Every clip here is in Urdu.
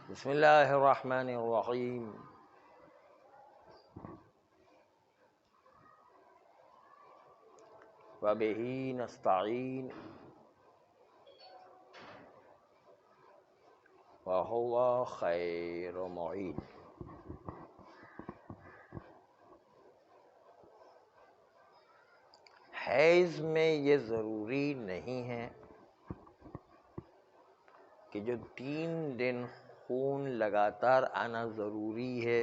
بسم اللہ الرحمن الرحیم۔ وبہ نستعین وہو خیر معین۔ حیض میں یہ ضروری نہیں ہے کہ جو 3 دن خون لگاتار آنا ضروری ہے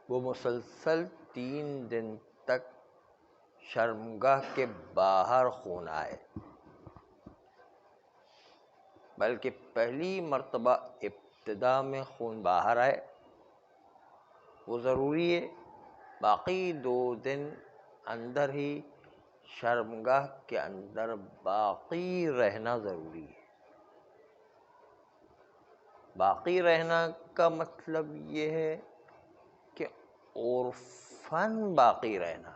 وہ مسلسل 3 دن تک شرمگاہ کے باہر خون آئے، بلکہ پہلی مرتبہ ابتدا میں خون باہر آئے وہ ضروری ہے، باقی 2 دن اندر ہی شرمگاہ کے اندر باقی رہنا ضروری ہے۔ باقی رہنا کا مطلب یہ ہے کہ عرفاً باقی رہنا،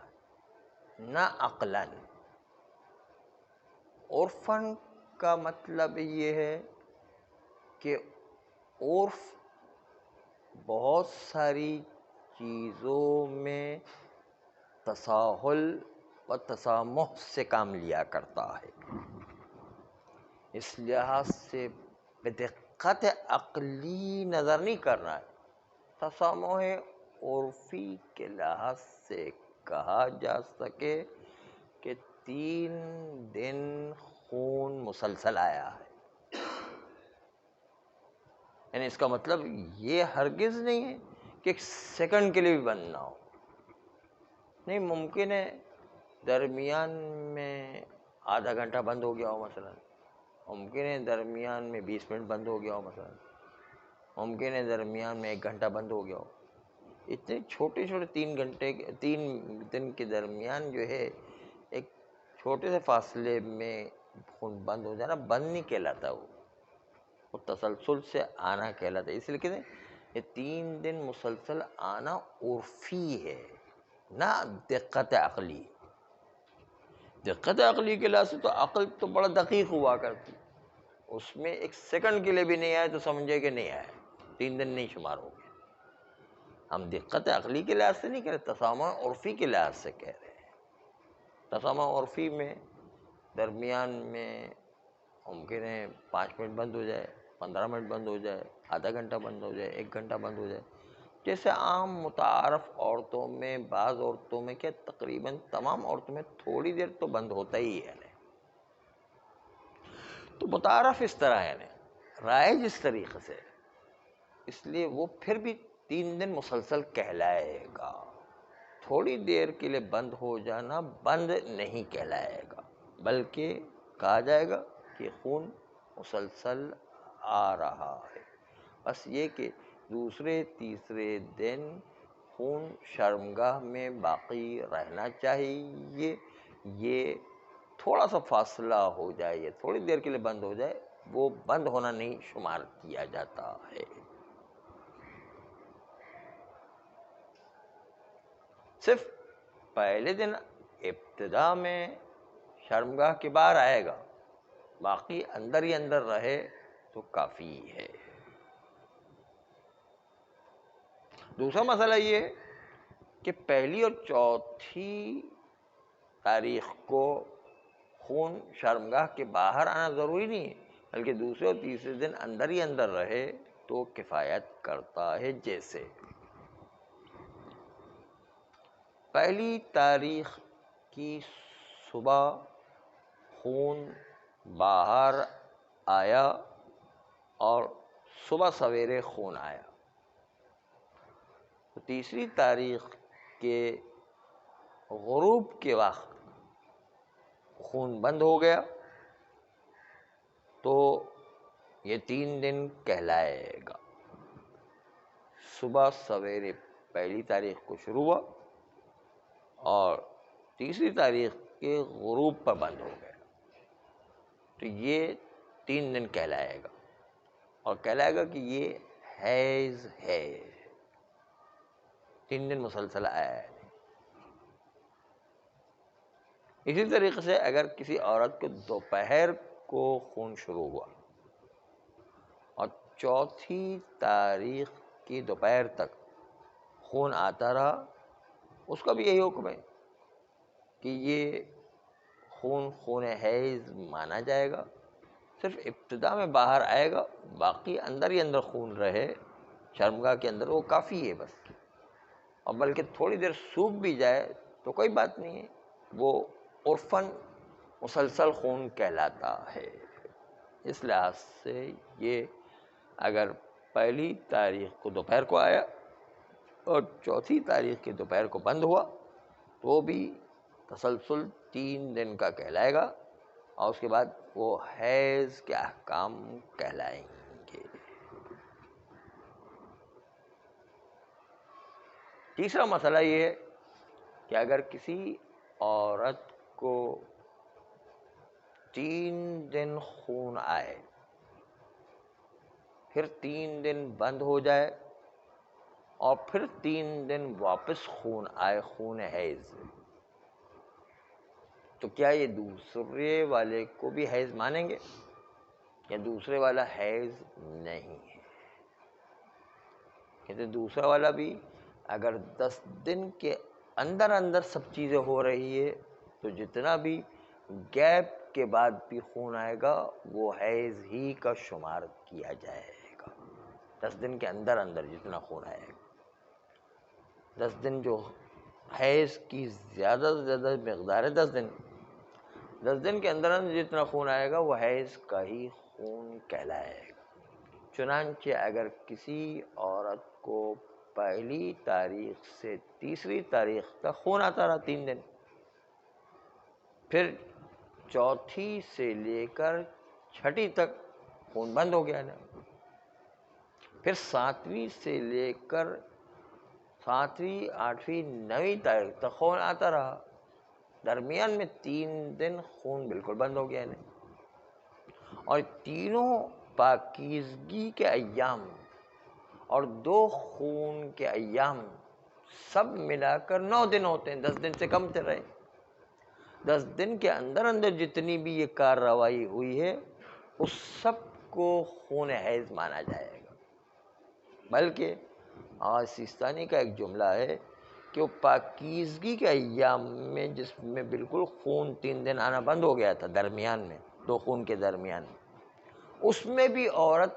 نہ عقلاً۔ عرفاً کا مطلب یہ ہے کہ عرف بہت ساری چیزوں میں تساہل و تسامح سے کام لیا کرتا ہے، اس لحاظ سے بدقت عقلی نظر نہیں کرنا ہے۔ تسامح عرفی کے لحاظ سے کہا جا سکے کہ 3 دن خون مسلسل آیا ہے، یعنی اس کا مطلب یہ ہرگز نہیں ہے کہ 1 سیکنڈ کے لیے بھی بند نہ ہو۔ نہیں، ممکن ہے درمیان میں آدھا گھنٹہ بند ہو گیا ہو، مثلا ممکن ہے درمیان میں 20 منٹ بند ہو گیا ہو، مثلا ممکن ہے درمیان میں 1 گھنٹہ بند ہو گیا ہو۔ اتنے چھوٹے 3 دن کے درمیان جو ہے ایک چھوٹے سے فاصلے میں خون بند ہو جانا بند نہیں کہلاتا، وہ تسلسل سے آنا کہلاتا ہے۔ اس لیے کہتے ہیں یہ 3 دن مسلسل آنا عرفی ہے، نہ دقت عقلی۔ دقت عقلی کے لحاظ سے تو عقل تو بڑا دقیق ہوا کرتی، اس میں 1 سیکنڈ کے لیے بھی نہیں آئے تو سمجھے کہ نہیں آئے، 3 دن نہیں شمار ہو گئے۔ ہم دقت عقلی کے لحاظ سے نہیں کہہ رہے، تسامح عرفی کے لحاظ سے کہہ رہے ہیں۔ تسامح عرفی میں درمیان میں ممکن ہے 5 منٹ بند ہو جائے، 15 منٹ بند ہو جائے، آدھا گھنٹہ بند ہو جائے، 1 گھنٹہ بند ہو جائے، جیسے عام متعارف عورتوں میں، بعض عورتوں میں، کیا تقریباً تمام عورتوں میں تھوڑی دیر تو بند ہوتا ہی ہے۔ تو متعارف اس طرح ہے، رائج اس طریقے سے، اس لیے وہ پھر بھی 3 دن مسلسل کہلائے گا۔ تھوڑی دیر کے لیے بند ہو جانا بند نہیں کہلائے گا، بلکہ کہا جائے گا کہ خون مسلسل آ رہا ہے۔ بس یہ کہ دوسرے تیسرے دن خون شرمگاہ میں باقی رہنا چاہیے، یہ تھوڑا سا فاصلہ ہو جائے، یہ تھوڑی دیر کے لیے بند ہو جائے، وہ بند ہونا نہیں شمار کیا جاتا ہے۔ صرف پہلے دن ابتدا میں شرمگاہ کے باہر آئے گا، باقی اندر ہی اندر رہے تو کافی ہے۔ دوسرا مسئلہ یہ ہے کہ پہلی اور چوتھی تاریخ کو خون شرمگاہ کے باہر آنا ضروری نہیں ہے، بلکہ دوسرے اور تیسرے دن اندر ہی اندر رہے تو کفایت کرتا ہے۔ جیسے پہلی تاریخ کی صبح خون باہر آیا اور صبح سویرے خون آیا، تو تیسری تاریخ کے غروب کے وقت خون بند ہو گیا تو یہ 3 دن کہلائے گا۔ صبح سویرے پہلی تاریخ کو شروع ہوا اور تیسری تاریخ کے غروب پر بند ہو گیا، تو یہ 3 دن کہلائے گا، اور کہلائے گا کہ یہ حیض ہے، 3 دن مسلسل آیا ہے۔ اسی طریقے سے اگر کسی عورت کو دوپہر کو خون شروع ہوا چوتھی تاریخ کی دوپہر تک خون آتا رہا، اس کا بھی یہی حکم ہے کہ یہ خون حیض مانا جائے گا. صرف ابتدا میں باہر آئے گا، باقی اندر ہی اندر خون رہے شرمگاہ کے اندر، وہ کافی ہے بس. اور بلکہ تھوڑی دیر سوکھ بھی جائے تو کوئی بات نہیں ہے، وہ عرفاً مسلسل خون کہلاتا ہے. اس لحاظ سے یہ اگر پہلی تاریخ کو دوپہر کو آیا اور چوتھی تاریخ کی دوپہر کو بند ہوا تو بھی تسلسل 3 دن کا کہلائے گا، اور اس کے بعد وہ حیض کے احکام کہلائیں گے. تیسرا مسئلہ یہ ہے کہ اگر کسی عورت کو 3 دن خون آئے، پھر 3 دن بند ہو جائے، اور پھر 3 دن واپس خون آئے، خون حیض، تو کیا یہ دوسرے والے کو بھی حیض مانیں گے یا دوسرے والا حیض نہیں ہے؟ کہتے دوسرا والا بھی اگر 10 دن کے اندر اندر سب چیزیں ہو رہی ہے تو جتنا بھی گیپ کے بعد بھی خون آئے گا وہ حیض ہی کا شمار کیا جائے گا. 10 دن کے اندر اندر جتنا خون آئے گا، 10 دن جو حیض کی زیادہ سے زیادہ مقدار ہے، 10 دن کے اندر اندر جتنا خون آئے گا وہ حیض کا ہی خون کہلائے گا. چنانچہ اگر کسی عورت کو پہلی تاریخ سے تیسری تاریخ تک خون آتا رہا 3 دن، پھر چوتھی سے لے کر چھٹی تک خون بند ہو گیا نا، پھر 7ویں سے لے کر 7ویں 8ویں 9ویں تاریخ تک خون آتا رہا، درمیان میں 3 دن خون بالکل بند ہو گیا نا. اور تینوں پاکیزگی کے ایام اور 2 خون کے ایام سب ملا کر 9 دن ہوتے ہیں، 10 دن سے کم سے رہے. 10 دن کے اندر اندر جتنی بھی یہ کارروائی ہوئی ہے اس سب کو خون حیض مانا جائے گا. بلکہ سیستانی کا ایک جملہ ہے کہ وہ پاکیزگی کے ایام میں جس میں بالکل خون 3 دن آنا بند ہو گیا تھا، درمیان میں 2 خون کے درمیان میں، اس میں بھی عورت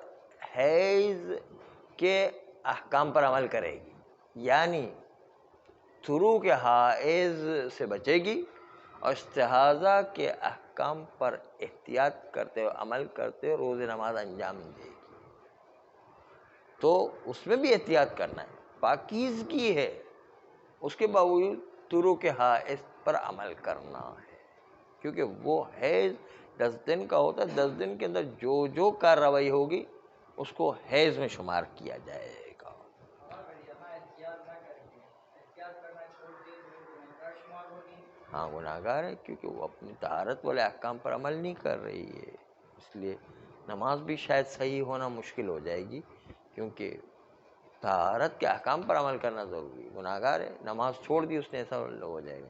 حیض کے احکام پر عمل کرے گی، یعنی تروق حائض سے بچے گی اور استحاضہ کے احکام پر احتیاط کرتے ہوئے عمل کرتے ہوئے روز نماز انجام دے گی. تو اس میں بھی احتیاط کرنا ہے، پاکیزگی ہے، اس کے باوجود تروق حائض پر عمل کرنا ہے، کیونکہ وہ حیض 10 دن کا ہوتا ہے. 10 دن کے اندر جو کارروائی ہوگی اس کو حیض میں شمار کیا جائے گا. ہاں گناہگار ہے، کیونکہ وہ اپنی طہارت والے احکام پر عمل نہیں کر رہی ہے، اس لیے نماز بھی شاید صحیح ہونا مشکل ہو جائے گی، کیونکہ طہارت کے احکام پر عمل کرنا ضروری ہے. گناہگار ہے، نماز چھوڑ دی اس نے، ایسا ہو جائے گا.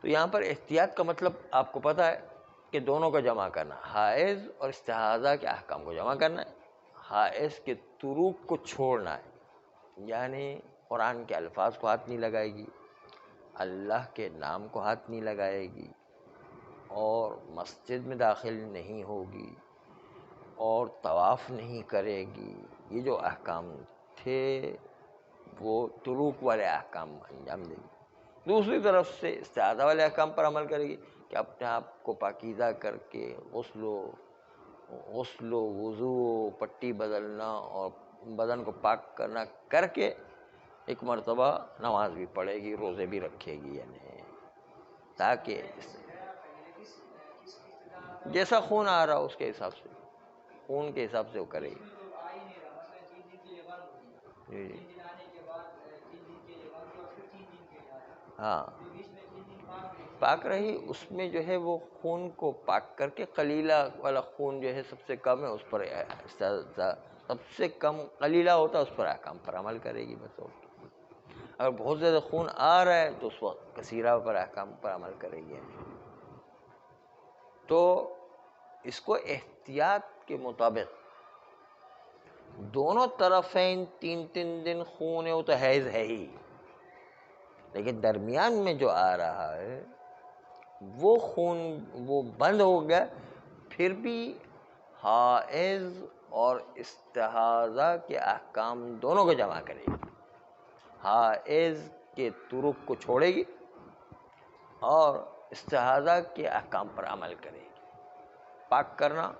تو یہاں پر احتیاط کا مطلب آپ کو پتہ ہے کہ دونوں کا جمع کرنا، حائض اور استحاضہ کے احکام کو جمع کرنا ہے. حائض کے طروق کو چھوڑنا ہے، یعنی قرآن کے الفاظ کو ہاتھ نہیں لگائے گی، اللہ کے نام کو ہاتھ نہیں لگائے گی، اور مسجد میں داخل نہیں ہوگی، اور طواف نہیں کرے گی. یہ جو احکام تھے وہ طروق والے احکام انجام دے گی. دوسری طرف سے استحاضہ والے احکام پر عمل کرے گی کہ اپنے آپ کو پاکیزہ کر کے غسل و وضو، پٹی بدلنا اور بدن کو پاک کرنا کر کے ایک مرتبہ نماز بھی پڑھے گی، روزے بھی رکھے گی، یعنی تاکہ جیسا خون آ رہا اس کے حساب سے، خون کے حساب سے وہ کرے گی. ہاں پاک رہی، اس میں جو ہے وہ خون کو پاک کر کے قلیلہ والا خون جو ہے سب سے کم ہے اس پر، سب سے کم قلیلہ ہوتا ہے اس پر احکام پر عمل کرے گی بس. اگر بہت زیادہ خون آ رہا ہے تو اس وقت کثیرہ پر احکام پر عمل کرے گی. تو اس کو احتیاط کے مطابق دونوں طرفین 3 دن خون ہے وہ تو حیض ہے ہی، لیکن درمیان میں جو آ رہا ہے وہ خون وہ بند ہو گیا، پھر بھی حائض اور استحاضہ کے احکام دونوں کو جمع کرے گی۔ حائض کے طرق کو چھوڑے گی اور استحاضہ کے احکام پر عمل کرے گی۔ پاک کرنا،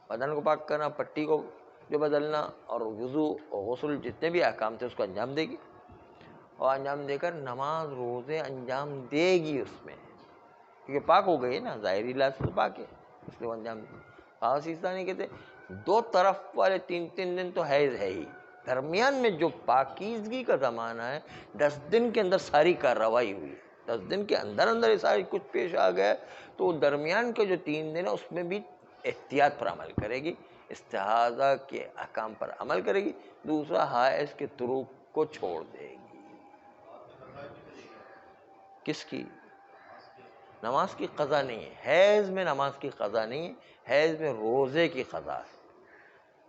بدن کو پاک کرنا، پٹی کو جو بدلنا، اور وضو اور غسل جتنے بھی احکام تھے اس کو انجام دے گی، اور انجام دے کر نماز روزے انجام دے گی اس میں، کیونکہ پاک ہو گئی نا، ظاہری لحاظ سے پاک ہے، اس لیے وہ انجام دے گی۔ خاص نہیں کہتے، دو طرف والے 3 دن تو حیض ہے ہی، درمیان میں جو پاکیزگی کا زمانہ ہے 10 دن کے اندر ساری کارروائی ہوئی، 10 دن کے اندر یہ ساری کچھ پیش آ گیا، تو درمیان کے جو 3 دن ہے اس میں بھی احتیاط پر عمل کرے گی، استحاضہ کے احکام پر عمل کرے گی، دوسرا حائض کے طرق کو چھوڑ دے گی۔ کس کی؟ نماز کی قضا نہیں ہے، حیض میں نماز کی قضا نہیں ہے، حیض میں روزے کی قضا ہے۔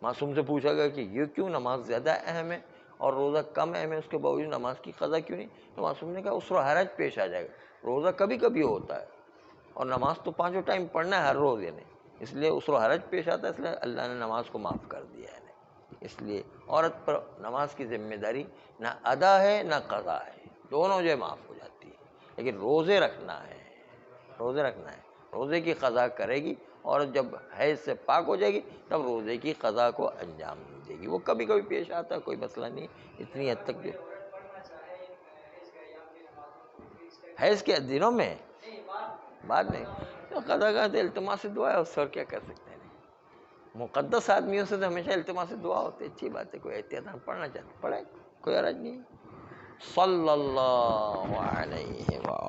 معصوم سے پوچھا گیا کہ یہ کیوں، نماز زیادہ اہم ہے اور روزہ کم اہم ہے، اس کے باوجود نماز کی قضا کیوں نہیں؟ تو معصوم نے کہا عسر و حرج پیش آ جائے گا، روزہ کبھی کبھی ہوتا ہے اور نماز تو 5 ٹائم پڑھنا ہے ہر روز، یعنی اس لیے عسر و حرج پیش آتا ہے، اس لیے اللہ نے نماز کو معاف کر دیا ہے۔ اس لیے عورت پر نماز کی ذمہ داری نہ ادا ہے نہ قضا ہے، دونوں جو معاف ہو جاتی ہے، لیکن روزے رکھنا ہے، روزے کی قضا کرے گی، اور جب حیض سے پاک ہو جائے گی تب روزے کی قضا کو انجام دے گی۔ وہ کبھی کبھی پیش آتا ہے، کوئی مسئلہ نہیں، اتنی حد تک جو حیض کے دنوں میں بعد میں قضا کا التماس دعا ہے، اس پر کیا کر سکتے ہیں، مقدس آدمیوں سے تو ہمیشہ التماس دعا ہوتی ہے، اچھی بات ہے، کوئی احتیاط پڑھنا چاہتے پڑھے، کوئی حرج نہیں۔ صلی اللہ علیہ وسلم۔